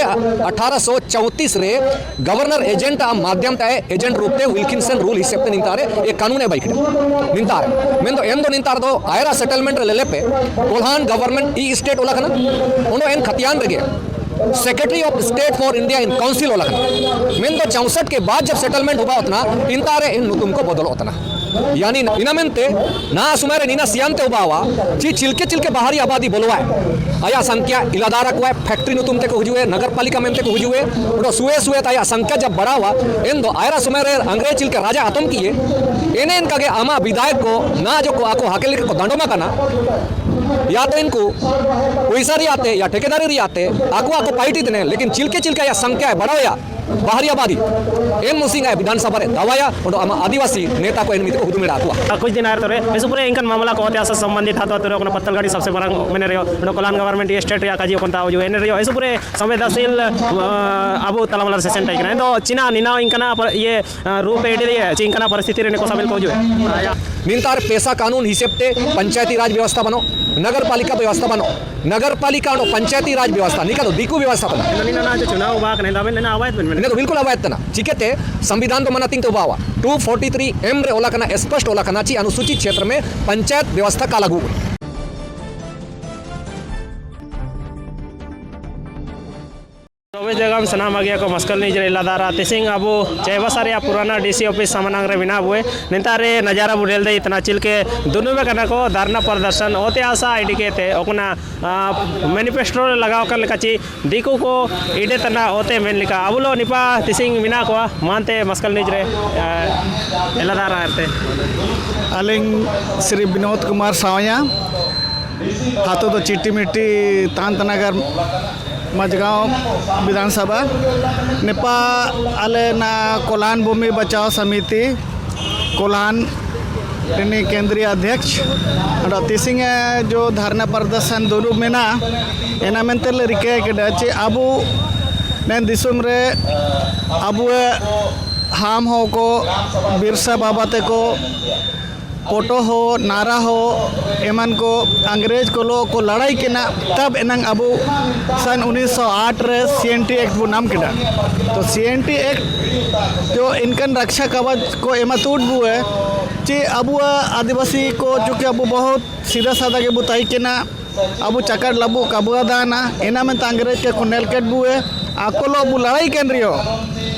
1834 रे governor agent माध्यम agent रूप विल्किंसन रूल हिसेब निंतारे ये कानून है बाइक निंतारे मेन एंदो निंतार दो आयरा सेटलमेंट लेलेपे कोल्हान गवर्नमेंट ई स्टेट ओलाखना उनो एन खतियान रगे secretary of state for India in council ओलाखना मेन दो 64 के बाद जब सेटलमेंट हुआ उतना इंतारे इन नुतुम को बदलो उतना यानी इनामेंते ना सुमारे नीना सियांते उबावा ची चिलके बाहरी आबादी बोलवा आया संख्या इलादारा को फैक्ट्री नुतुम ते को हुजुए नगर पालिका मेंते को हुजुए उडो सुए आया संख्या जब बढ़ावा इन दो आयरा सुमारे अंग्रेज चिलके राजा आतम किए इन्हें इनका के आमा विधायक को ना जो को आको हाकेल को दंडोमा करना या तो इनको पैसा रही आते या ठेकेदारी रही आते आको पाइटी देने लेकिन चिलके या संख्या है बढ़ाया बाहरी आबादी एम मुसिंग है विधानसभा रे दवाया और आदिवासी नेता को एनमित को हुदुमेड़ा हुआ कुछ दिन आए तो रे इस पूरे इनका मामला को होते आसा संबंधित था तो अपना पत्तलगाड़ी सबसे बड़ा मैंने रहो कोलान गवर्नमेंट स्टेट या काजी कोनता जो एने रहो इस पूरे संवेदनशील अबु तलामला सेशन टाइक तो चिना निना इनका ये रूप एडी चिंकना परिस्थिति रे को सबल को जो निंतार पैसा कानून हिसेबते पंचायती राज व्यवस्था बनो नगर पालिका व्यवस्था बनो नगर पालिका और पंचायती राज व्यवस्था निका तो दिकु व्यवस्था बनो चुनाव बाक नहीं दामे ना अवैध ने तो बिल्कुल अवैध तना चिकेते संविधान तो मना तिंग तो बावा 243 एम रे ओलाकना स्पष्ट ओलाकना ची अनुसूचित क्षेत्र में पंचायत व्यवस्था का लागू जगह सनाम आगे को मस्कल नहीं जरे लादारा तिसिंग अबो चेबसारे या पुराना डीसी ऑफिस सामनांग रे बिना हुए नितारे नजारा बुडेल दे इतना चिल के दोनों में कना को धरना प्रदर्शन होते आशा आईडी के थे ओकना मैनिफेस्टो लगाव कर लिखाची दिकु को इडे तना होते मेन लिखा अबुलो निपा तिसिंग बिना को मानते मस्कल नहीं जरे लादारा आते अलिंग श्री विनोद कुमार सावया हाथों तो चिट्टी मिट्टी तांतनगर मजगांव विधानसभा नेपा आले ना कोल्हान भूमि बचाव समिति कोल्हान केंद्रीय अध्यक्ष तिसिंग जो धरना प्रदर्शन दोनों में ना एना मेंते रिके के अबू नैन दिसुम रे अबू हाम हो को बिरसा बाबा ते को फोटो हो नारा हो एमन को अंग्रेज को लो को लड़ाई के ना तब एनंग अबू सन 1908 रे CNT एक्ट वो नाम किया तो CNT एक्ट जो इनकन रक्षा कवच को एमा टूट बुए ची अबू आदिवासी को चूँकि अबू बहुत सीधा साधा के बुताई के ना अबू चकर लबू कबुआ दाना एना में अंग्रेज के कुनेल केट बुए आको लो अबू लड़ाई केन रियो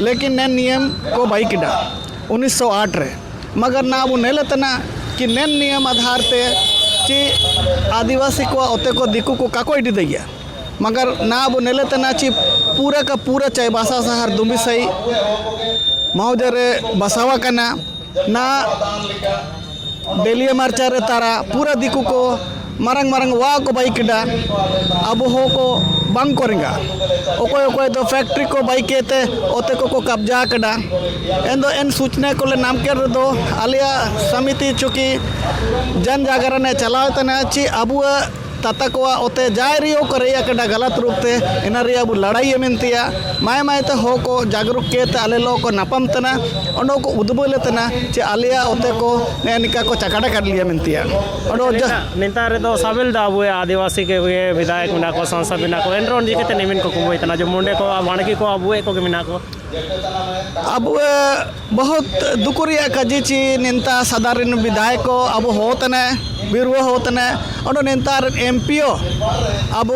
लेकिन नैन नियम को बाई किया 1908 रे मगर ना अबू नेलतना कि नैन नियम आधार ते ची आदिवासी को ओते को दिकु को काको इडी दिया मगर ना अबू नेलतना ची पूरा का पूरा चाहे बासा शहर दुम्बी सही मौजरे बसावा कना ना डेलिया मार्चा रे तारा पूरा दिकु को मरंग मरंग वा को बाइक डा अब हो को बंग करेंगा ओकोय तो फैक्ट्री को बाइक ते ओते को कब्जा कड़ा एन सूचना को ले नाम कर दो आलिया समिति चूँकि जन जागरण चलाव तना ची अब तता को ओते जाय रियो करे कड़ा गलत रूप ते एना रिया अब लड़ाई मेंतिया माय माय ते हो को जागरूक के ते आले लो को नपम तना ओनो को उदबोले तना चे आलिया ओते को निका को चकाड़ा कर लिया मेंतिया ओनो नेता रे दो साबिल दा बुए आदिवासी के विधायक मिना को सांसद मिना को एनरोन जी के निमिन को कुमो इतना जो मुंडे को वाणकी को अबुए को मिना को अब बहुत दुकुरिया कजीची नेता साधारण विधायक को अब होतने बिरुआ होतने और नेता MPO अब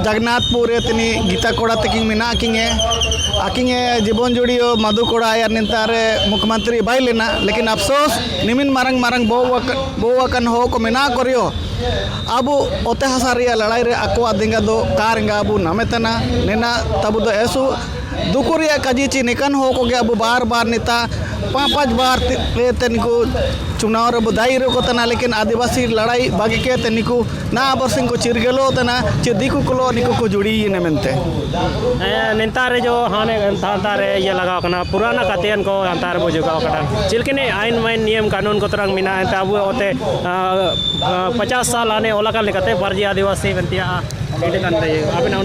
जगन्नाथपुर तनी गीता कोड़ा तकिंग मिना आकिंगे जीवन जुड़ियो मधु कोड़ा यार नेता मुख्यमंत्री बाई लेना लेकिन अफसोस निमिन मारंग मारंग बोवकन हो को मिना करियो अब ओते हसारिया लड़ाई रे आको दिंगा दो कारेंगा अब नमेतना नेना तब दो ऐसु दुकुरिया कजीची निकन हो को गया अब बार बार नेता 5 बार तनिको चुनाव रे बधाई रे को तना लेकिन आदिवासी लड़ाई बागी के तनिको ना आबर सिंह को चिरगलो तना चिदिकु को निको को जुड़ी ने मेनते नेता रे जो हाने था रे ये लगाव कना पुराना कातेन को अंतार बुझो का चिलकने आइन माइन नियम कानून को तरंग मिना तब ओते 50 साल आने ओला का लेकते बरजी आदिवासी बनतिया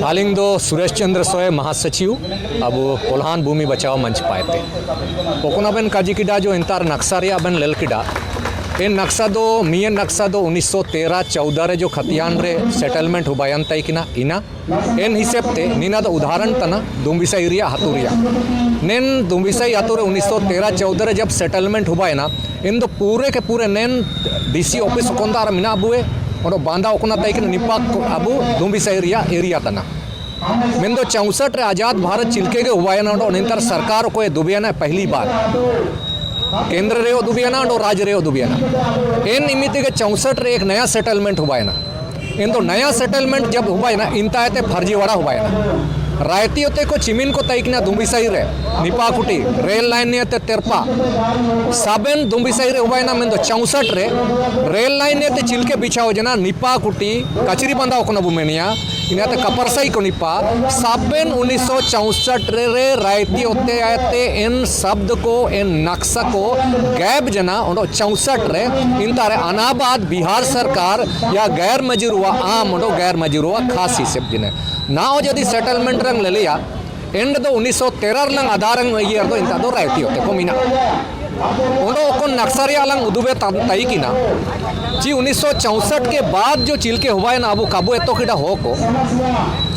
हालिंग दो सुरेश चंद्र सोए महासचिव अब कोल्हान भूमि बचाओ मंच पाए थे ओकुनाबेन काजी किडा जो इंतार नक्सारिया बन लेल किडा इन नक्शा दो मियन नक्शा दो 1913-14 रे जो खतियान रे सेटलमेंट हुबायन तय किना इना एन हिसाब ते नीना दो उदाहरण तना दुम्बिसाई रिया हतुरिया नेन दुम्बिसाई हतुरे 1913-14 रे जब सेटलमेंट हुबायना इन दो पूरे के पूरे नेन डीसी ऑफिस कोंदार मिना बुए और बांधा ओकना तय किना निपाक अबू दुम्बिसाई रिया एरिया तना मेंदो 64 रे आज़ाद भारत चिल्के के हुबायना निंतर सरकार को दुबियाना पहली बार केंद्र रे दुबियाना और राज्य रे दुबियाना इन निमित्त के 64 रे एक नया सेटलमेंट हुबायना इन तो नया सेटलमेंट जब हुबायना इंतायते फर्जीवाड़ा हुबायना रायती होते को चिमिन को तैकना दुम्बिसाई रे निपाकुटी रेल लाइन ने ते तेरपा साबेन दुम्बिसाई रे हुबायना मेंदो 64 रे रेल लाइन ने ते चिलके बिछाओ जना निपाकुटी कचरी बंदा ओकना बुमेनिया इनाते कपरसाई को निपा साबेन 1964 रे रायती होते आते इन शब्द को इन नक्शा को गैब जना 64 रे इन तारे अनाबाद बिहार सरकार या गैर मजरूआ आम गैर मजरूआ खास हिसाब जिने ना हो यदि सेटलमेंट रंग ले लिया एंड दो 1913 लंग आधार ये दो इंता दो रायती होते को मीना उन्होंने को नक्सरी अलंग उदुबे तई की ना जी 1964 के बाद जो चिलके हुआ है ना अबू काबू एतो किडा हो को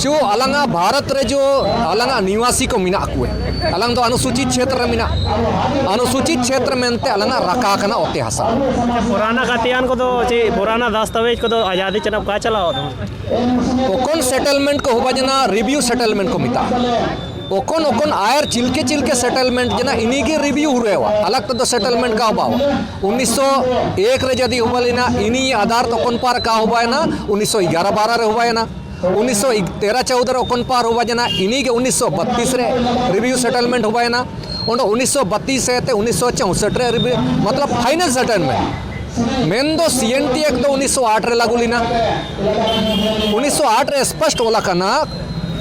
जो अलंगा भारत रे जो अलंगा निवासी को मिना कुए अलंग तो अनुसूचित क्षेत्र मिना अनुसूचित क्षेत्र में ते अलंगा रखा कना ओते हसा पुराना खतियान को तो जी पुराना दस्तावेज को तो आज़ादी चनब का चला हो ओकन सेटलमेंट को हुआ जना रिव्यू सेटलमेंट को मिता ओकन आयर चिलके सेटलमेंट जना इन्हीं के रिव्यू हुए हुआ अलग तो सेटलमेंट का हुआ 1901 रे यदि हुआ लेना इन्हीं आधार तो ओकन पार का हुआ है ना 1911-12 रे हुआ है ना 1913-14 ओकन पार हुआ जना इन्हीं के 1932 रे रिव्यू सेटलमेंट हुआ है ना 1932 से 1964 रे रिव्यू मतलब फाइनल सेटलमेंट मेन दो CNT एक तो 1908 रे लागू लीना 1908 रे स्पष्ट होला कना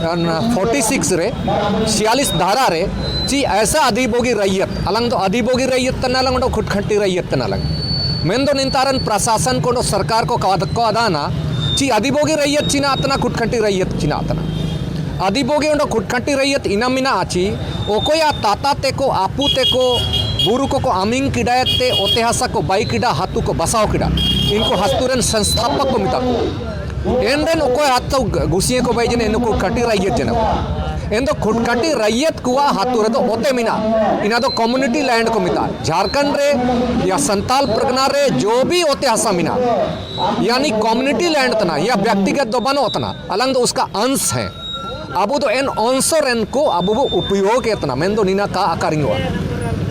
46 रे 46 धारा रे जी ऐसा अधिभोगी रैयत अलंग तो अधिभोगी रैयत तना लंग खुटखट्टी रैयत तना लंग मेन दो निंतारन प्रशासन को सरकार को अदाना ची अधिभोगी रैयत चिना अतना खुटखट्टी रैयत चिना अतना अधिभोगी खुटखट्टी रैयत इना मिना आची ओको या ताता ते को आपू ते को बुरु को आमिंग किडायत ते ओते हसा को बाई किडा हाथू को बसाओ किडा इनको हस्तुरन संस्थापक को मिता एंडन ओको हाथ घुसिए को भाई जने इनको खुटखट्टी रैयत जना एंदो खुटखट्टी रैयत कुआ हाथुरे तो ओते मिना इना तो कम्युनिटी लैंड को मिता झारखंड रे या संताल परगना रे जो भी ओते हसा मिना यानी कम्युनिटी लैंड तना या व्यक्तिगत दो बनो तना अलंग तो उसका अंश है अब तो एन अंशर एन को अब वो उपयोग इतना मेन दो नीना का आकारिंगवा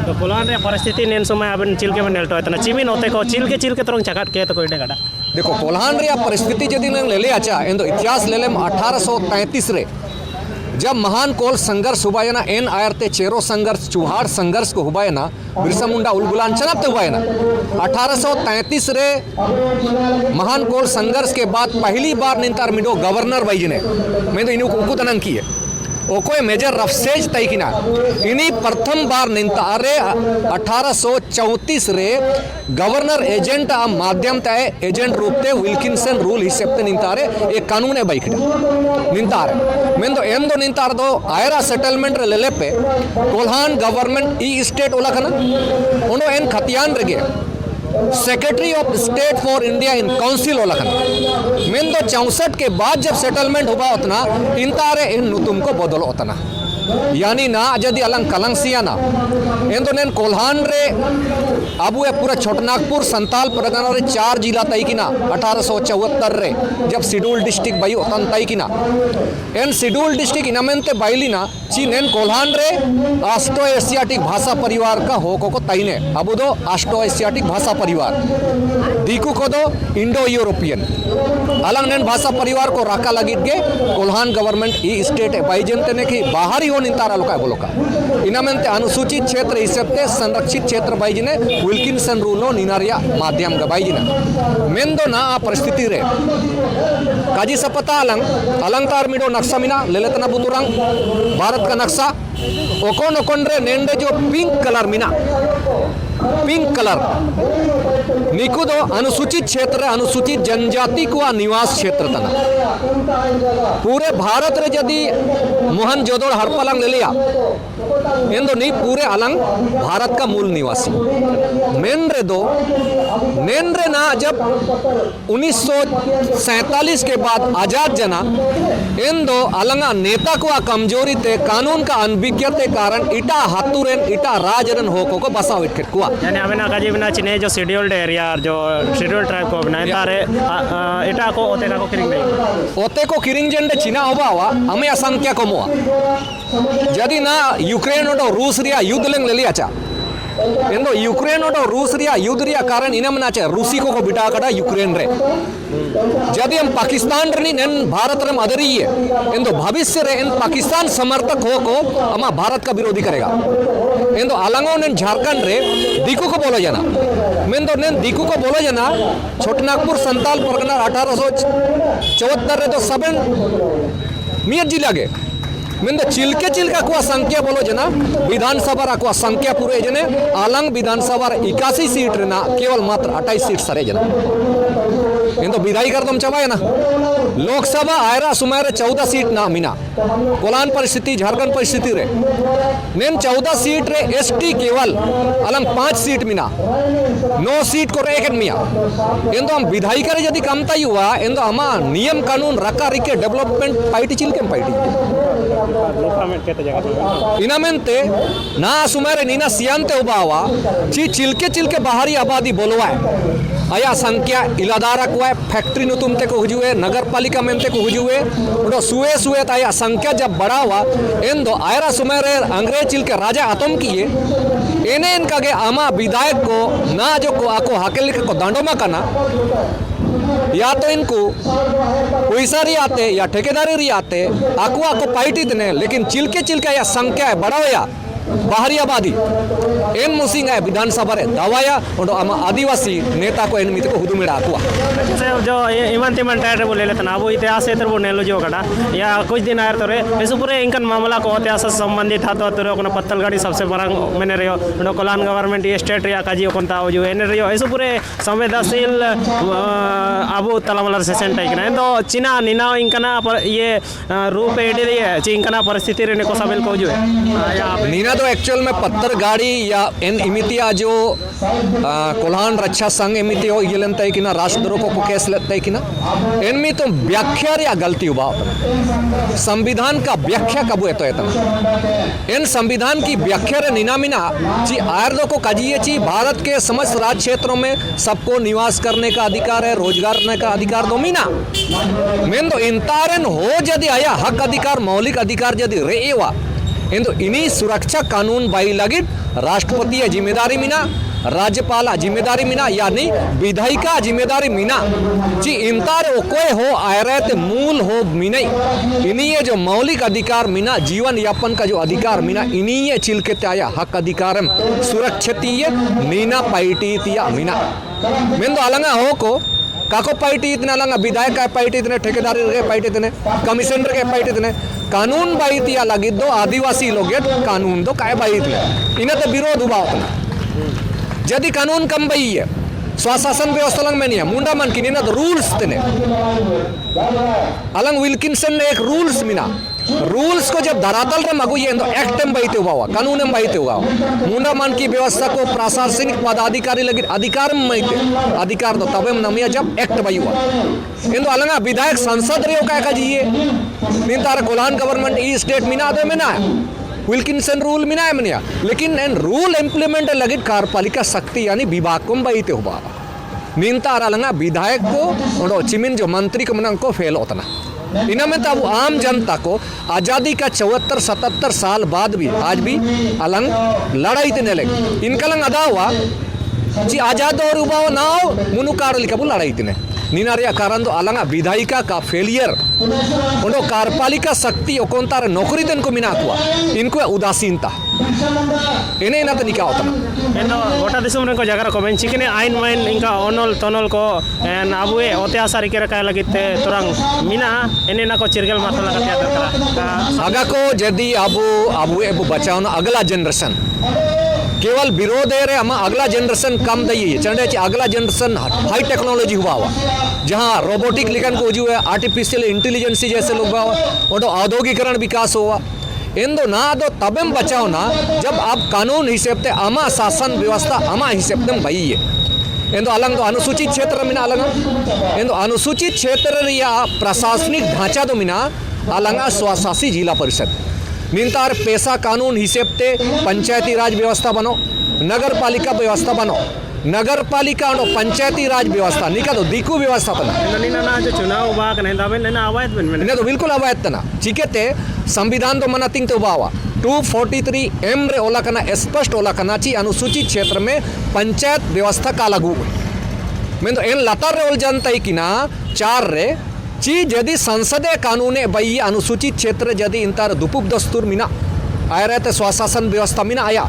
तो कोलान रे परिस्थिति नेन समय अबन चिलके में नेलटो इतना चिमिन होते को चिलके तरंग चकाट के तो कोई डेगाडा देखो कोल्हान रे परिस्थिति यदि ले ले आचा इन तो इतिहास ले लेम 1833 रे जब महान कोल संघर्ष हुआ है ना एन आयरते चेरो संघर्ष चुहाड़ संघर्ष को हुआ है ना बिरसा मुंडा उलगुलान चनाते हुआ है ना 1833 रे महान कोल संघर्ष के बाद पहली बार निंतार मिडो गवर्नर भाई ने मैं तो इन्हें कुकु तनंग की है ओको मेजर रफसेज तय किना इन्हीं प्रथम बार निंतारे 1834 रे गवर्नर एजेंट आ माध्यम तय एजेंट रूपते विल्किंसन रूल हिसेबते निंतारे एक कानून है बाइक निंतारे मेन तो एम दो निंतार दो आयरा सेटलमेंट रे लेले पे कोल्हान गवर्नमेंट ई स्टेट ओला कना ओनो एन खतियान रगे secretary of state for India in council होला कना मेन दो 64 के बाद जब सेटलमेंट हुआ उतना इंतारे इन नुतुम को बदलो उतना यानी ना यदि अलंग कलंगसिया ना इन दोनों कोल्हान रे अब पूरा छोटनागपुर संताल परगना रे 4 जिला तय किना 1874 रे जब शेड्यूल डिस्ट्रिक्ट बाई उतन तय किना एन शेड्यूल डिस्ट्रिक्ट इनमेंते बाइलिना चीन एन कोल्हान रे आस्ट्रो एशियाटिक भाषा परिवार का हो को तयने अब दो आस्ट्रो एशियाटिक भाषा परिवार दीकू को दो इंडो यूरोपियन अलंग नेन भाषा परिवार को राका लगी के कोल्हान गवर्नमेंट ई स्टेट बाईजनते ने कि बाहरी हो निंतारा लोका बोलोका इनमेंते अनुसूचित क्षेत्र हिसेबते संरक्षित क्षेत्र बाईजने विल्किंसन रूलो निनारिया माध्यम का बाईजने मेन दो ना आ परिस्थिति रे काजी सपता अलंकार मिडो नक्शा मिना लेलेतना बुतुरंग भारत का नक्शा ओकोन ओकोन रे नेंडे जो पिंक कलर मिना पिंक कलर निकु दो अनुसूचित क्षेत्र अनुसूचित जनजाति को निवास क्षेत्र तना पूरे भारत रे यदि मोहनजोदड़ो हड़प्पा ले लिया इंदो नहीं पूरे अलंग भारत का मूल निवासी मेन रे दो नेन रे ना जब 1947 के बाद आजाद जना इन दो अलंगा नेता को कमजोरी ते कानून का अनभिज्ञते कारण इटा हाथुरेन इटा राजरन होको को बसाव इट कुआ यानी हमें ना काजी बिना चिने जो शेड्यूल्ड एरिया जो शेड्यूल्ड ट्राइब को बनाए तारे इटा को ओते का को किरिंग नहीं ओते को किरिंग जेंडे चिना होबावा हमें असंख्या कमोआ यदि ना यूक्रेन और रूस रिया युद्ध लेंग ले लिया चा इंदो यूक्रेन और रूस रिया युद्ध रिया कारण इनम ना चा रूसी को बिटा कटा यूक्रेन रे यदि हम पाकिस्तान रे नेन भारत रे अदरी है इंदो भविष्य रे इन पाकिस्तान समर्थक हो को अमा भारत का विरोधी करेगा इंदो अलंगो नेन झारखंड रे दिकू को बोला जाना मैं तो नेन दिकू को बोला जाना छोटनागपुर संताल परगना 1874 रे तो सबन मियत जिला गे मैं तो चिल्के चिल्का को संख्या बोलो जना विधानसभा को संख्या पूरे जने आलंग विधानसभा 81 सीट रे ना केवल मात्र 28 सीट सरे जना इन तो विधायी कर तुम चबाए ना लोकसभा आयरा सुमारे 14 सीट ना मिना कोलान परिस्थिति झारखंड परिस्थिति रे नेन 14 सीट रे एसटी केवल अलंग 5 सीट मिना 9 सीट को रे एक मिया इन तो हम विधायी करे यदि कमता हुआ इन तो हमा नियम कानून रका रिके डेवलपमेंट पार्टी चिलके पार्टी इनामेंते ना सुमारे नीना सियांते उबावा ची चिलके चिलके बाहरी आबादी बोलवाए आया संख्या इलादारा को है फैक्ट्री नु तुमते को हुजुए नगर पालिका मेंते को हुजुए उडो सुए सुए आया संख्या जब बढ़ा हुआ इन दो आयरा सुमारे अंग्रेज चिलके राजा आतम किए इन्हें इनका के आमा विधायक को ना जो को आको हाकेल को दांडोमा करना या तो इनको पैसा रही आते या ठेकेदारी रही आते आको आको पार्टी देने लेकिन चिलके चिलके या संख्या है बड़ा या बाहरी आबादी एन मुसिंग है विधानसभा रे दवाया और आदिवासी नेता को एन मित को हुदु मेड़ा आकुआ जो इमान तिमान टायर बोले लेते ना वो इतिहास है तो वो नेलो जो कटा या कुछ दिन आयर तो रे इस पूरे इनकन मामला को इतिहास संबंधित था तो रे कोना पत्तल गाड़ी सबसे बड़ा मैंने रियो नो कोलान गवर्नमेंट ये स्टेट रिया काजी कोनता जो एन रियो इस पूरे संवेदनशील अबु तलामलर सेशन टाइक ना तो चिना निना इनकना पर ये रूप एडी है ची इनकना परिस्थिति रे को सबल को जो है नीना तो एक्चुअल में पत्थर गाड़ी या इन इमितिया जो कोल्हान रक्षा संघ इमिति हो ये लेते कि ना राष्ट्रद्रोह को केस लेते कि ना इनमें तो व्याख्या या गलती हुआ संविधान का व्याख्या कब है तो इतना इन संविधान की व्याख्या रे नीना मिना जी आयरदो को कजिए ची भारत के समस्त राज्य क्षेत्रों में सबको निवास करने का अधिकार है रोजगार करने का अधिकार दो मीना मैं तो इंतारन हो यदि आया हक अधिकार मौलिक अधिकार यदि रे हुआ इंदो इन्हीं सुरक्षा कानून बाई लगी राष्ट्रपति जिम्मेदारी मिना राज्यपाल जिम्मेदारी मिना यानी विधायिका जिम्मेदारी मिना जी इंतार कोई हो आयरत मूल हो मिनई इन्हीं ये जो मौलिक अधिकार मिना जीवन यापन का जो अधिकार मिना इन्हीं ये चिलके आया हक अधिकारम सुरक्षित नीना पाइटी तिया मिना मैं तो अलंगा हो को काको पार्टी इतना लंगा विधायक का पार्टी इतने ठेकेदारी के पार्टी इतने कमिश्नर के पार्टी इतने कानून बाईती या लगी दो आदिवासी लोग कानून दो काय बाईत इन्हें तो विरोध हुआ उतना यदि कानून कम बई है स्वशासन व्यवस्था लंग में नहीं है मुंडा मन की नहीं तो रूल्स तने अलंग विल्किंसन ने एक रूल्स मिना रूल्स को जब धरातल रे मगु ये तो एक्ट में बाईते हुआ कानून में बाईते हुआ मुंडा मन की व्यवस्था को प्रशासनिक पदाधिकारी लगी अधिकार में बाईते अधिकार तो तबे नमिया जब एक्ट बाई हुआ इन अलंगा विधायक संसद रे का जी ये नीन तार कोल्हान गवर्नमेंट ई स्टेट मिना दे मिना विल्किंसन रूल मिना है मिना लेकिन इन रूल इम्प्लीमेंट लगी कार्यपालिका शक्ति यानी विभाग को बाईते हुआ नीन तार अलंगा विधायक को और चिमिन जो मंत्री को मना को फेल होता ना इनमें तो अब आम जनता को आज़ादी का 74-77 साल बाद भी आज भी अलंग लड़ाई देने लगे इनका लंग अदा हुआ जी आज़ाद और उबाव ना हो मुनुकार लिखा लड़ाई देने नीनारिया कारण तो अलंगा विधायिका का फेलियर उनको कार्यपालिका शक्ति ओकोंतार नौकरी देन को मिना हुआ इनको उदासीनता इन्हें ना तो निका होता एनो गोटा दिसम रे को जगह को बेंची के आइन माइन इनका ओनल तोनल को एन अबुए अत्याचार के रखा लगिते तुरंग मिना एने ना को चिरगल माथा लगा दरकार आगा को यदि अबुए बचाओ अगला जनरेशन केवल विरोध है रे हम अगला जनरेशन कम दइए चंडे अगला जनरेशन हाई टेक्नोलॉजी हुआ जहाँ रोबोटिक लिखन को हुआ आर्टिफिशियल इंटेलिजेंसी जैसे लोग हुआ औद्योगिकरण विकास हुआ इंदो ना दो तबेम बचाओ ना जब आप कानून हिसेबते अमा शासन व्यवस्था अमा हिसेबते भई इंदो अलग तो अनुसूचित क्षेत्र में अलग इंदो अनुसूचित क्षेत्र या प्रशासनिक ढांचा तो मिना अलग स्वशासी जिला परिषद निंतार पैसा कानून हिसेबते पंचायती राज व्यवस्था बनो नगर पालिका व्यवस्था बनो नगर पालिका और पंचायती राज व्यवस्था निका तो दिकू व्यवस्था तना जो चुनाव बाग नहीं दावे ना अवैध बन इन्हें तो बिल्कुल अवैध तना चिकेते संविधान तो मना तिंग तो बावा 243 एम रे ओला कना स्पष्ट ओला कना ची अनुसूचित क्षेत्र में पंचायत व्यवस्था का लागू मैं तो इन लतार रे ओल जनता ही किना 4 रे ची यदि संसदीय कानूने बई अनुसूचित क्षेत्र यदि इंतार दुपुप दस्तूर मिना आया रहते स्वशासन व्यवस्था मिना आया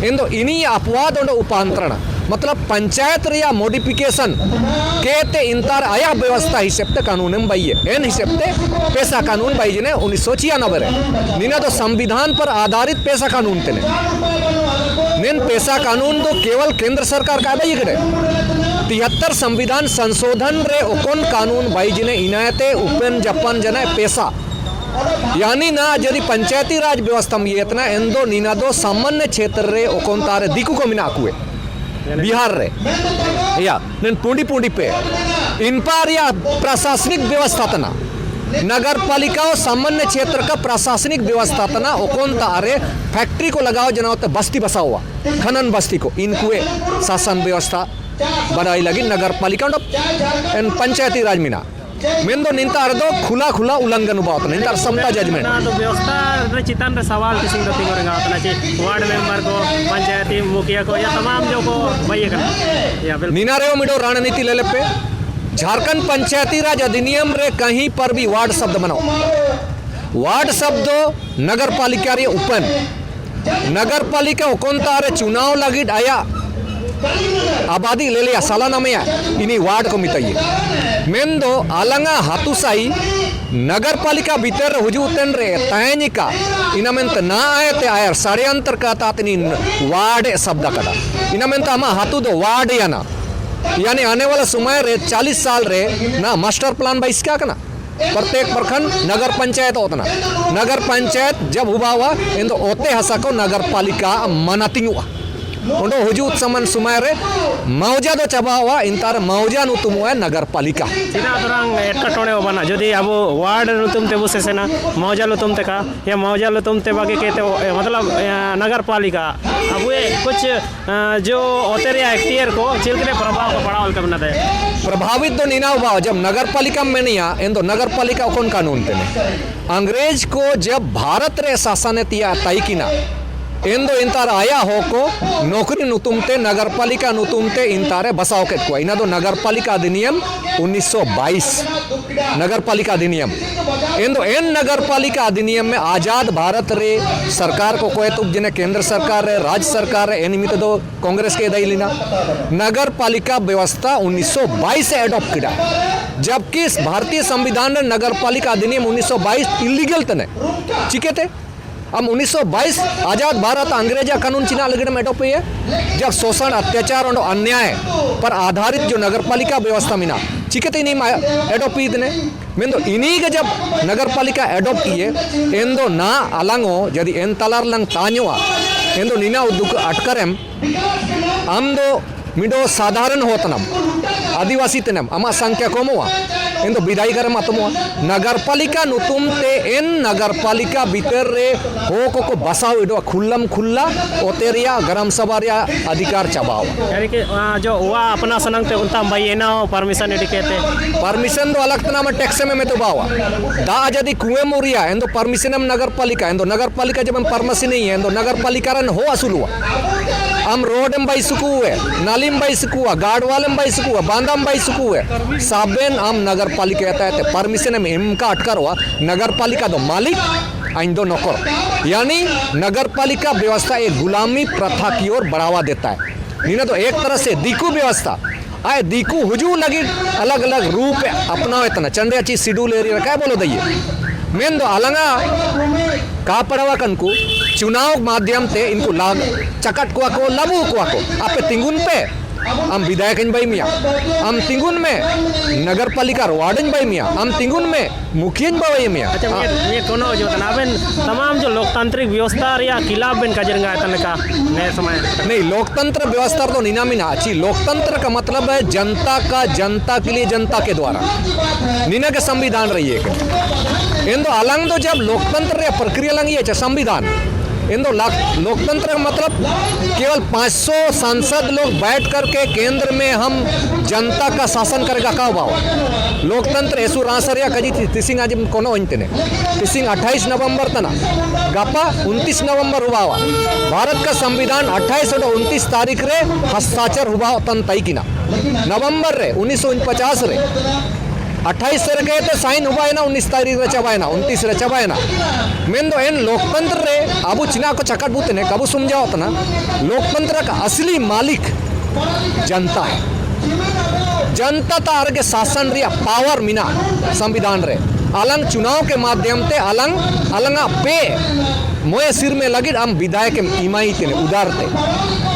इन तो इन्हीं अपवाद और उपांतरण मतलब पंचायत या मॉडिफिकेशन कहते इंतार आया व्यवस्था हिसेबते कानून में बई है एन हिसेबते पैसा कानून बई जिने 1996 रे निना तो संविधान पर आधारित पैसा कानून तेने निन पैसा कानून तो केवल केंद्र सरकार का बई करे 73 संविधान संशोधन रे ओकोन कानून भाई जिने इनायते उपेन जपन जने पैसा यानी ना यदि पंचायती राज व्यवस्था में इतना एंदो नीना दो सामान्य क्षेत्र रे ओकोन तारे दिकू को मिना कुए बिहार रे या निन पुंडी पे इन पर या प्रशासनिक व्यवस्था तना नगर पालिका और सामान्य क्षेत्र का प्रशासनिक व्यवस्था तना ओकोन तारे फैक्ट्री को लगाओ जनावते बस्ती बसा हुआ खनन बस्ती को इनकुए शासन व्यवस्था बनाई लगी नगर पालिका पंचायती राज मिना मेन दो निंता दो खुला खुला उल्लंघन हुआ होता निंता समता जजमेंट तो व्यवस्था रे चितान रे सवाल किसी को तिंग करेगा अपना चे वार्ड मेंबर को पंचायती मुखिया को या तमाम जो को भई कर या बिल्कुल नीना रे मिडो रणनीति ले ले पे झारखंड पंचायती राज अधिनियम रे कहीं पर भी वार्ड शब्द बनाओ वार्ड शब्द नगर पालिका रे ओपन नगर पालिका ओकोनता रे चुनाव लगी आया आबादी ले लिया सालाना में इन्हीं वार्ड को मिताइए मेन दो अलंगा हाथुसाई नगर पालिका भीतर हुजूतन रे तैनिका इनमेंत ना आए ते आयर सारे अंतर का तातनी वार्ड शब्द कदा इनमेंत अमा हाथु दो वार्ड या ना यानी आने वाला समय रे 40 साल रे ना मास्टर प्लान बाइस क्या करना प्रत्येक प्रखंड नगर पंचायत होता नगर पंचायत जब हुआ इन तो ओते हसा को नगर पालिका मनाती हुआ उन्होंने हुजूत समन सुमाय रे मौजा दो चबा हुआ इंतार मौजा नुतुम हुआ नगर पालिका सीधा तरंग एटकटोने बना जदि अब वार्ड नुतुम ते बुसे सेना मौजा नुतुम ते का या मौजा नुतुम ते बाकी कहते मतलब नगर पालिका अब ये कुछ जो ओतेरिया एक्टियर को चिलकने प्रभाव को पड़ा तब न दे प्रभावित तो नीना हुआ जब नगर पालिका में नहीं आ इन तो नगर पालिका कौन कानून थे अंग्रेज को जब भारत रे शासन तिया तय किना इंदो इंतार आया हो को नौकरी नुतुमते नगर पालिका नुतुमते इंतारे बसाओ के को इना दो नगर पालिका अधिनियम 1922 नगर पालिका अधिनियम इंदो एन नगर पालिका अधिनियम में आजाद भारत रे सरकार को कोई तुक जिन्हें केंद्र सरकार रे राज्य सरकार रे एनिमित दो कांग्रेस के दई लीना नगर पालिका व्यवस्था 1922 से एडॉप्ट किया जबकि भारतीय संविधान रे नगर पालिका अधिनियम 1922 इलीगल तने ठीक है हम 1922 आज़ाद भारत अंग्रेजा कानून चिना लगने में एडॉप्ट है जब शोषण अत्याचार और अन्याय पर आधारित जो नगर पालिका व्यवस्था मिना चिकते नहीं एडॉप्ट ने मैं तो इन्हीं के जब नगर पालिका एडॉप्ट किए इन दो ना अलंगो यदि एन तलार लंग तान्योआ इन दो नीना उद्योग अटकरम हम दो मिडो साधारण होतनम आदिवासी तनम अमा संख्या कमोआ इन तो विदाई कर मतमुआ नगर पालिका नुतुमते इन नगर पालिका भीतर रे हो को बसाओ इडो खुल्लम खुल्ला ओतेरिया गरम सबारिया अधिकार चबाओ यानी कि जो हुआ अपना सनंग ते उनता भाई ना परमिशन एडिकेते परमिशन तो अलग तना में टैक्स में तो बावा दा यदि कुएं मुरिया इन तो परमिशन हम नगर पालिका इन तो नगर पालिका जब हम परमिशन नहीं है इन तो नगर पालिका रन हो असुल हुआ हम रोड में बाई सुकू है नाली में बाई सुकू है गार्ड वाले में बाई सुकू है बांधा में बाई सुकू है साबेन हम नगर पालिका कहता है परमिशन में इनका अटकर हुआ नगर पालिका दो मालिक आइंदो नौकर यानी नगर पालिका व्यवस्था एक गुलामी प्रथा की ओर बढ़ावा देता है नहीं तो एक तरह से दीकू व्यवस्था आए दीकू हुजू लगी अलग अलग रूप अपना इतना चंद्रिया चीज शेड्यूल एरिया क्या बोलो दइए मेन दो अलंगा का पड़वा कनकू चुनाव माध्यम ते इनको लाग चकट को लाबू को आपे तिंगुन पे हम विधायक बाई मिया हम तिंगुन में नगर पालिका वार्डन बाई मिया हम तिंगुन में मुखिया बाई मिया अच्छा ये कोनो जो तनाबेन तमाम जो लोकतांत्रिक व्यवस्था या खिलाफ बेन काजरंगा तने का नए समय नहीं लोकतंत्र व्यवस्था तो नीना मीना अच्छी लोकतंत्र का मतलब है जनता का जनता के लिए जनता के द्वारा नीना के संविधान रही है इन तो अलंग तो जब लोकतंत्र प्रक्रिया लंगी है संविधान इन दो लोकतंत्र का मतलब केवल 500 सांसद लोग बैठ करके केंद्र में हम जनता का शासन करेगा का भाव लोकतंत्र ऐसु रासरिया कजी तिसिंग आज कोनो अंतने तिसिंग 28 नवंबर तना गपा 29 नवंबर हुआ भारत का संविधान 28 और 29 तारीख रे हस्ताक्षर हुआ तन तय किना नवंबर रे 1949 रे 28 से गए थे साइन हुआ है ना 19 तारीख रे चबाए ना 29 रे चबाए ना मेन दो एन लोकतंत्र रे अबू चिना को चकट बूते ने कबू समझाओ तना लोकतंत्र का असली मालिक जनता है जनता तार के शासन रिया पावर मिना संविधान रे अलंग चुनाव के माध्यम ते अलंग अलंगा पे मोए सिर में लगी हम विधायक ईमाई ते उदारते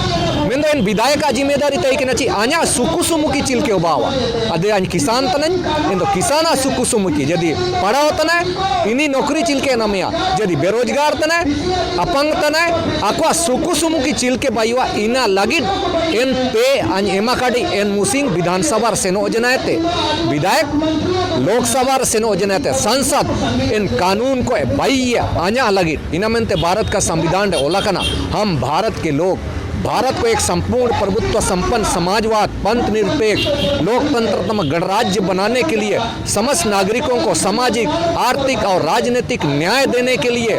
मेन इन विधायक जिम्मेदारी तय के नची आ냐 सुकुसुमुकी चिलके उबावा अदे आन किसान तनन इन तो किसाना सुकुसुमुकी यदि पढ़ा होता है इनी नौकरी चिलके नमिया यदि बेरोजगार तने अपंग तने अक्वा सुकुसुमुकी चिलके बाईवा इना लगिड इन पे आन एमाकाडी इन मुसिंग विधानसभा सेनो जनाते विधायक लोकसभा सेनो जनाते संसद इन कानून को बाईया आ냐 लगिड इना मेनते भारत का संविधान ओला कना हम भारत के लोग भारत को एक संपूर्ण प्रभुत्व संपन्न समाजवाद पंथ निरपेक्ष लोकतंत्र गणराज्य बनाने के लिए समस्त नागरिकों को सामाजिक आर्थिक और राजनीतिक न्याय देने के लिए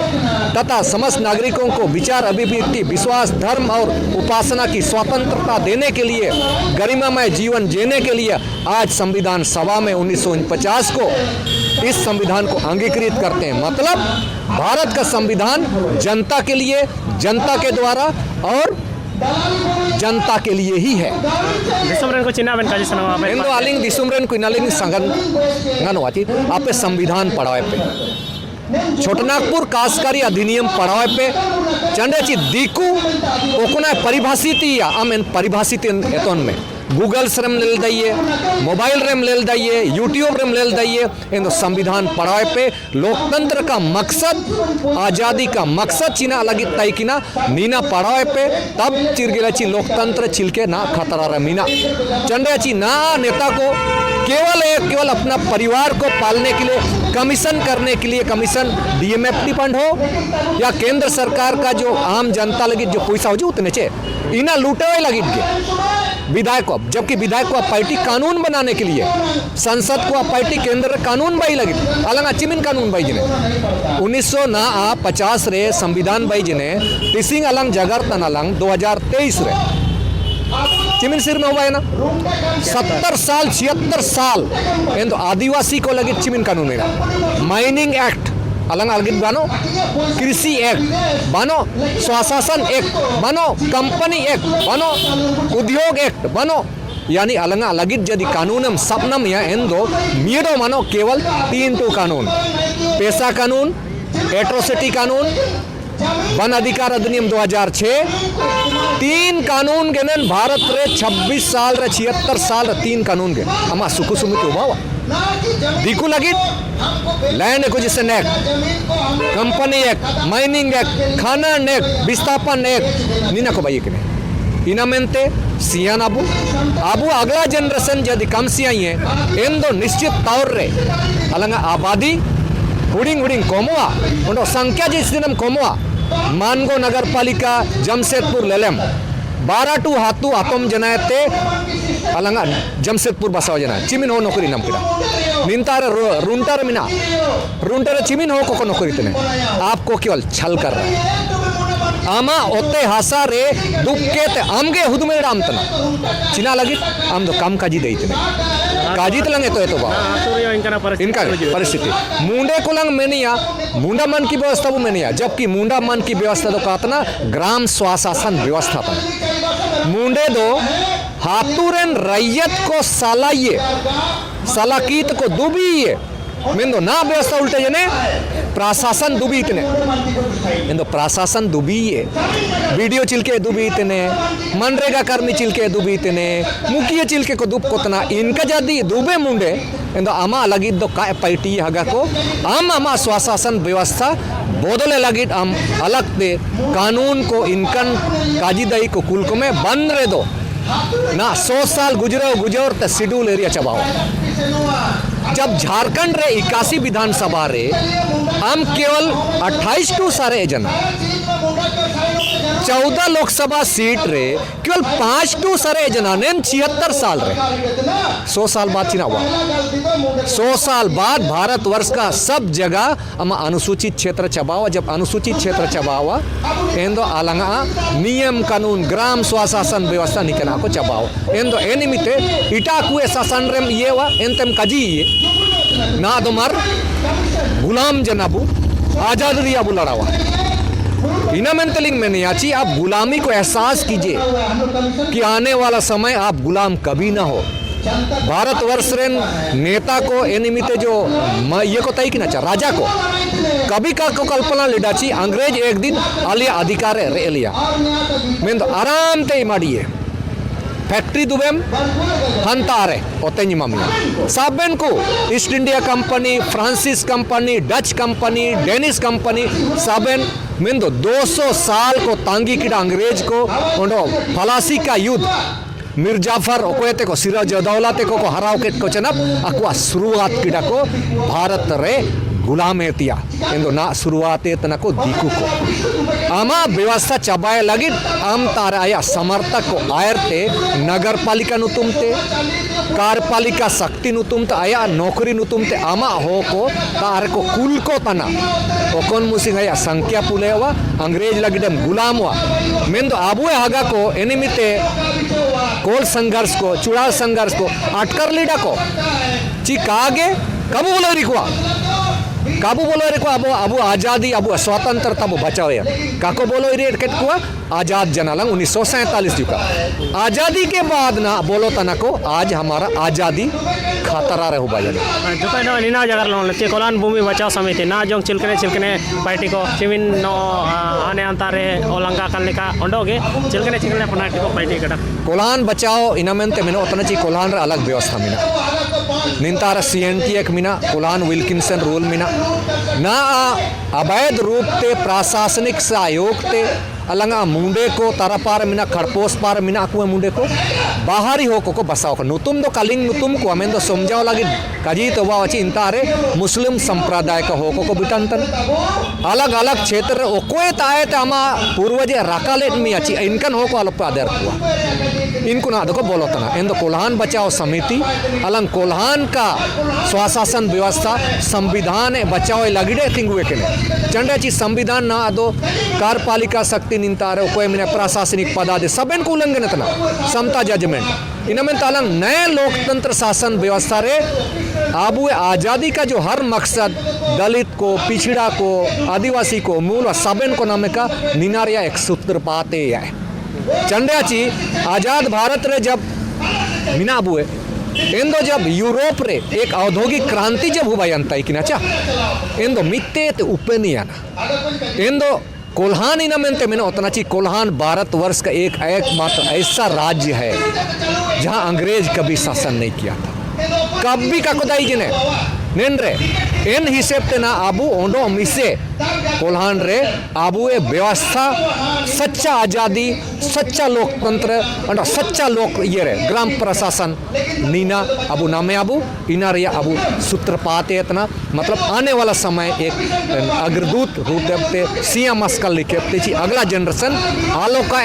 तथा समस्त नागरिकों को विचार अभिव्यक्ति विश्वास धर्म और उपासना की स्वतंत्रता देने के लिए गरिमामय जीवन जीने के लिए आज संविधान सभा में 1949 को इस संविधान को अंगीकृत करते हैं मतलब भारत का संविधान जनता के लिए जनता के द्वारा और जनता के लिए ही है दिसुमरेन को चिना बेन काजी सनवा में इंदो आलिंग दिसुमरेन को इनालिंग संगन गनवाती आपे संविधान पढ़ावे पे छोटनागपुर कास्कारी अधिनियम पढ़ावे पे चंडेची दीकू ओकुना परिभाषित या अमेन परिभाषित एतोन में गूगल रेम ले दइए मोबाइल रेम ले दइए यूट्यूब रेम ले दइए इन संविधान पढ़ाए पे लोकतंत्र का मकसद आज़ादी का मकसद चीना अलग तय किना नीना पढ़ाए पे तब चिरगिलाची लोकतंत्र चिलके ना खतरा रमीना चंडाची ना नेता को केवल अपना परिवार को पालने के लिए कमीशन करने के लिए कमीशन डीएमएफटी फंड हो या केंद्र सरकार का जो आम जनता लगी जो पैसा हो जो उतने चे इना लूटे हुए लगी विधायक को जबकि विधायक को पार्टी कानून बनाने के लिए संसद को पार्टी केंद्र कानून बाई लगी अलग अचिमिन कानून बाई जिने 1950 रे संविधान बाई जिने तिसिंग अलंग जगर तन अलंग 2023 रे चिमिन सिर में हुआ है ना 70 साल 76 साल इन तो आदिवासी को लगी चिमिन कानून है माइनिंग एक्ट अलग अलग बनो कृषि एक्ट बनो स्वशासन एक्ट बनो कंपनी एक्ट बनो उद्योग एक्ट बनो यानी अलग अलग यदि कानूनम सपनम या इन दो मीडो मानो केवल 3 तो कानून पैसा कानून एट्रोसिटी कानून वन अधिकार अधिनियम 2006 3 कानून के नन भारत रे 26 साल रे 76 साल रे 3 कानून के अमा सुकुसुमी तो बावा दिकू लगी land acquisition act company act mining act खाना एक्ट विस्थापन एक्ट नीना को भाई के इना मेनते सियान आबू अगला जनरेशन यदि कम सियाई है इन दो निश्चित तौर रे अलग आबादी हुडिंग हुडिंग कोमवा उनको संख्या जिस दिन हम कोमवा मानगो नगर पालिका जमशेदपुर लेलेम 12 टू हाथू आतम जनाते अलग जमशेदपुर बसाव जना चिमिन हो नौकरी नम किरा निंतार रुंटर मिना रुंटर चिमिन हो को नौकरी तने आपको केवल छल कर रहा है आमा ओते हासा रे दुक्के ते आमगे हुदमे राम तना चिना लगी आम तो काम काजी देई तने काजी तलंगे तो बा इनका परिस्थिति मुंडे कुलंग मेनिया मुंडा मन की व्यवस्था वो मेनिया जबकि मुंडा मन की व्यवस्था तो कहतना ग्राम स्वशासन व्यवस्था था मुंडे दो हाथुरन रैयत को सलाइए सलाकीत को दुबिए मेंदो ना व्यवस्था उल्टे जने प्रशासन दुबीतने मेंदो प्रशासन दुबीये वीडियो चिलके दुबीतने मनरेगा कर्मी चिलके दुबीतने मुखिया चिलके को दुब कोतना इनका जदी दुबे मुंडे एंदो आमा लगी दो काय पार्टी हगा को आमा स्वशासन व्यवस्था बोदले लगी हम अलग दे कानून को इनकन काजीदाई को कुल को में बंद रे दो ना 100 साल गुजर शेड्यूल एरिया चबाओ जब झारखंड रे 81 विधानसभा रे हम केवल 28 टू सारे जना 14 लोकसभा सीट रे केवल 5 टू सारे जना ने 76 साल रे 100 साल बाद चुनाव हुआ 100 साल बाद भारतवर्ष का सब जगह हम अनुसूचित क्षेत्र चबावा जब अनुसूचित क्षेत्र चबावा एंदो आलंगा नियम कानून ग्राम स्वशासन व्यवस्था निकना को चबाओ एंदो एनिमिते इटा कुए शासन रेम ये वा एंतम कजी ये ना दोमर गुलाम जनाबू आजाद रिया बुलाड़ावा इना मेंटलिंग में नहीं आची आप गुलामी को एहसास कीजिए कि आने वाला समय आप गुलाम कभी ना हो भारतवर्ष रे नेता को एनिमिते जो ये को तय की ना राजा को कभी का को कल्पना लिडाची अंग्रेज एक दिन आलिया अधिकार रे लिया मेंदो आराम ते माडिए फैक्ट्री दुबेम हंतारे ओतेनी मामिया साबेन को East India Company French company Dutch company Danish company साबेन मेंदो 200 साल को तांगी किड़ा अंग्रेज को ओंडो फलासी का युद्ध मिर्जाफर ओकोयते को सिराजदौला ते को हराव के को चनप अकुआ शुरुआत किड़ा को भारत रे गुलाम एतिया एंदो ना शुरुआत तना को दीकू को आमा व्यवस्था चबाए लगी आम तारा आया समर्थक को आयरते नगर पालिका नुतुमते कार्यपालिका शक्ति नुतुमते आया नौकरी नुतुमते आमा हो को तार को कुल को तना ओकोन मुसिंग आया संख्या पुले हुआ अंग्रेज लगिडम गुलाम हुआ मेंदो आबुए हगा को एनिमिते कोल संघर्ष को चुड़ाल संघर्ष को अटकर लीडा को चिकागे कबू बोलो रिकुआ काबू बोलो रे को अबो आज़ादी अबो स्वतंत्रता बो बचाओ या काको बोलो रे केट को आज़ाद जनालंग 1947 का आज़ादी के बाद ना बोलो तना को आज हमारा आज़ादी खतरा रहे बाजन जो नो निना जगर लोन ते कोलान भूमि बचाओ समिति ना जोंग चिलकने पार्टी को चिमिन नो आने अंतारे ओलंगा कलनिका ओंडोगे चिलकने पार्टी को पार्टी कटा कोलान बचाओ इनमेंते मेनो उतना ची कोलान रे अलग व्यवस्था मिना निंतारा सीएनटी एक मिना कोलान विल्किंसन रूल मिना ना अवैध रूप ते प्रशासनिक सहयोग ते अलंगा मुंडे को तरपार मिना खड़पोस पार मिना कुए मुंडे को बाहरी हो को बसाओ को नुतुम दो कलिंग नुतुम को हमें तो समझाओ लगी कजी तो वाची इंतारे मुस्लिम संप्रदाय का हो को बिटंतन अलग अलग क्षेत्र ओकोए ताए ते आमा पूर्वज रकालेट में अच्छी इनकन हो को अल्प आदर हुआ इनको ना देखो बोलो तना इन कोल्हान बचाओ समिति अलंग कोल्हान का स्वशासन व्यवस्था संविधान बचाओ लगिडे थिंगुए के चंडे ची संविधान ना आदो कार्यपालिका शक्ति निंतारे कोई मिने प्रशासनिक पदादे सबन को उल्लंघन तना समता जजमेंट इनमें तालंग नए लोकतंत्र शासन व्यवस्था रे आबू आज़ादी का जो हर मकसद दलित को पिछड़ा को आदिवासी को मूल सबन को नाम का निनारिया एक सूत्र पाते है चंडियाची आज़ाद भारत रे जब मिना बुए इंदो जब यूरोप रे एक औद्योगिक क्रांति जब हुआ यंता कि नाचा इंदो मित्ते ते उपेनियाना इंदो कोल्हान इनमेंते मैंने उतना ची कोल्हान भारतवर्ष का एक मात्र ऐसा राज्य है जहां अंग्रेज कभी शासन नहीं किया था कभी का कोदाई जिने नेन रे इन हिसेब ते ना आबू ओंडो मिसे कोल्हान रे आबू ए व्यवस्था सच्चा आज़ादी सच्चा लोकतंत्र और सच्चा लोक ये रे ग्राम प्रशासन नीना अबू नामे अबू इना रे अबू सूत्रपात इतना मतलब आने वाला समय एक अग्रदूत रूपते सीएम मस्कल लिखे ची अगला जनरेशन आलो का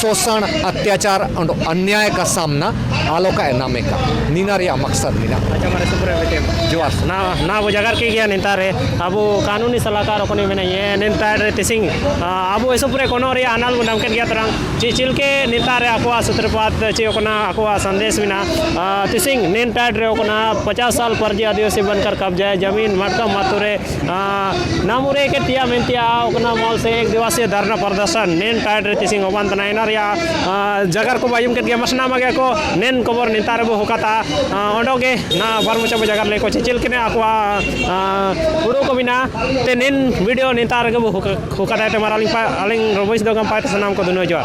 शोषण अत्याचार और अन्याय का सामना आलो का नामे का नीना रे मकसद नीना अच्छा हमारे सुपर ना वो जगह ᱡᱚᱦᱟᱨ ᱠᱤ ᱜᱮᱭᱟ ᱱᱮᱛᱟᱨ ᱨᱮ ᱟᱵᱚ कानूनी सलाहकार ओकने में नहीं है नेतार रे तिसिंग अब ऐसा पूरे कोनो रे अनाल बुनाम के गया तरंग चिल के नेतार रे अकवा सूत्रपात चे ओकना अकवा संदेश बिना तिसिंग नेतार रे ओकना 50 साल फर्जी आदिवासी बनकर कब्जा है जमीन मटका मातुरे नामुरे के तिया मेंतिया ओकना मॉल से एक दिवसीय धरना प्रदर्शन नेतार रे तिसिंग ओबान तनाइना रे जगर को बाजुम के गया मसना मगे को नेन कबर नेतार बो होकाता ओडोगे ना बरमुचा जगर ले को चिल के ने अकवा उड़ो को बिना ते निन वीडियो नितार के होकाता ते मारा अलिंग रोबोस दोगम पाट सनाम को दुनो जो